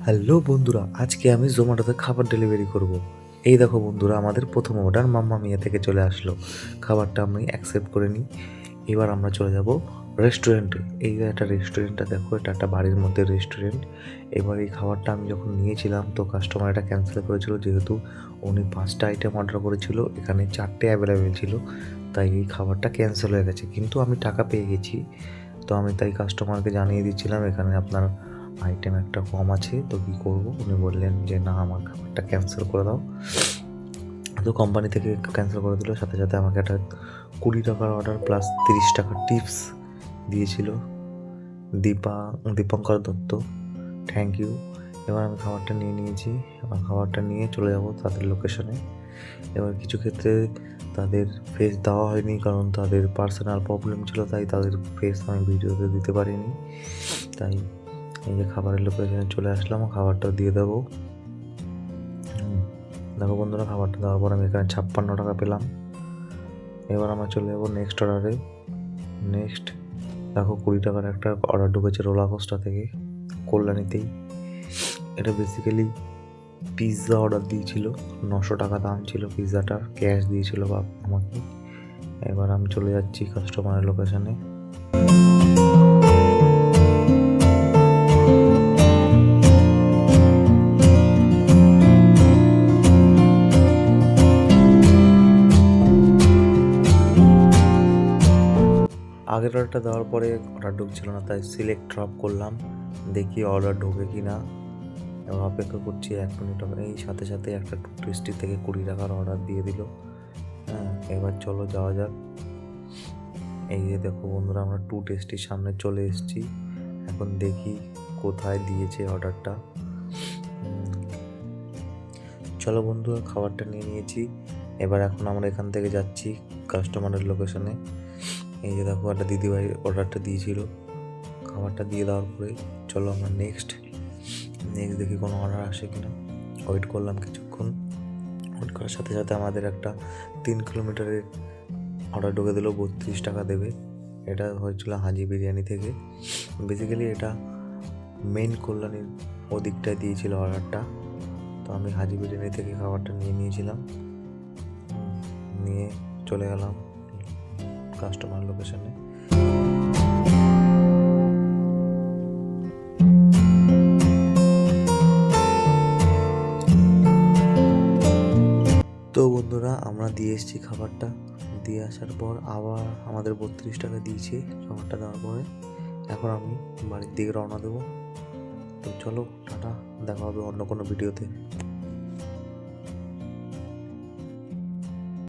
Hello বন্ধুরা, আজকে আমি জোম্যাটোতে খাবার ডেলিভারি করব। এই দেখো বন্ধুরা, আমাদের প্রথম অর্ডার মাম্মা মিয়া থেকে চলে আসলো। খাবারটা আমি অ্যাকসেপ্ট করে নিই। এবার আমরা চলে যাব রেস্টুরেন্টে। এই যে একটা রেস্টুরেন্টটা দেখো, এটা একটা বাড়ির মধ্যে রেস্টুরেন্ট। এবার এই খাবারটা আমি যখন নিয়েছিলাম তো কাস্টমার এটা ক্যান্সেল করেছিল, যেহেতু উনি 5টা আইটেম অর্ডার করেছিল, এখানে 4টে অ্যাভেলেবেল ছিল, তাই এই খাবারটা ক্যান্সেল হয়ে গেছে। কিন্তু আমি টাকা পেয়ে গেছি, তো আমি তাই কাস্টমারকে জানিয়ে দিচ্ছিলাম এখানে আপনার আইটেম একটা কম আছে, তো কী করবো। উনি বললেন যে না, আমার খাবারটা ক্যান্সেল করে দাও। তো কোম্পানি থেকে ক্যান্সেল করে দিল, সাথে সাথে আমাকে একটা 20 টাকার অর্ডার প্লাস 30 টাকার টিপস দিয়েছিল দীপঙ্কর দত্ত। Thank you. এবার আমি খাবারটা নিয়ে নিয়েছি। এবার খাবারটা নিয়ে চলে যাব তাদের লোকেশনে। এবার কিছু ক্ষেত্রে তাদের ফেস দেওয়া হয়নি, কারণ তাদের পার্সোনাল প্রবলেম ছিল, তাই তাদের ফেস আমি ভিডিওতে দিতে পারিনি। তাই এই যে খাবারের লোকেশনে চলে আসলাম, খাবারটা দিয়ে দেবো। দেখো বন্ধুরা, খাবারটা দেওয়ার পর আমি এখানে 56 টাকা পেলাম। এবার আমরা চলে যাবো নেক্সট অর্ডারে। নেক্সট দেখো 20 টাকার একটা অর্ডার ঢুকেছে রোলার কোস্টার থেকে, কল্যাণীতেই। এটা বেসিক্যালি পিৎজা অর্ডার দিয়েছিল, 900 টাকা দাম ছিল পিৎজাটার, ক্যাশ দিয়েছিল আমাকে। এবার আমি চলে যাচ্ছি কাস্টমারের লোকেশনে। আগের অর্ডারটা দেওয়ার পরে অর্ডার ঢুকছিল না, তাই সিলেক্ট ড্রপ করলাম, দেখি অর্ডার ঢোকে কি না। এবার অপেক্ষা করছি 1 মিনিট। এই সাথে সাথে একটা 2 টেস্টি থেকে 20 টাকার অর্ডার দিয়ে দিল। হ্যাঁ, এবার চলো যাওয়া যাক। এই যে দেখো বন্ধুরা, আমরা 2 টেস্টির সামনে চলে এসেছি। এখন দেখি কোথায় দিয়েছে অর্ডারটা। চলো বন্ধুরা, খাবারটা নিয়ে নিয়েছি। এবার এখন আমরা এখান থেকে যাচ্ছি কাস্টমারের লোকেশনে। এই যে দেখো, একটা দিদিভাই অর্ডারটা দিয়েছিল, খাবারটা দিয়ে দেওয়ার পরে চলো আমরা নেক্সট দেখি কোনো অর্ডার আসে কিনা। ওয়েট করলাম কিছুক্ষণ। ওয়েট করার সাথে সাথে আমাদের একটা 3 কিলোমিটারের অর্ডার ঢুকে দিল, 32 টাকা দেবে। এটা হয়েছিল হাজি বিরিয়ানি থেকে। বেসিক্যালি এটা মেন কল্যাণীর ওদিকটায় দিয়েছিল অর্ডারটা, তো আমি হাজি বিরিয়ানি থেকে খাবারটা নিয়ে নিয়েছিলাম। নিয়ে চলে গেলাম কাস্টমার লোকেশনে। তো বন্ধুরা, আমরা দিয়ে এসেছি খাবারটা। দিয়ে আসার পর আবার আমাদের 32 টাকা দিয়েছে খাবারটা দেওয়ার পরে। এখন আমি বাড়ির দিকে রওনা দেবো। তো চলো টাটা, দেখা হবে অন্য কোনো ভিডিওতে।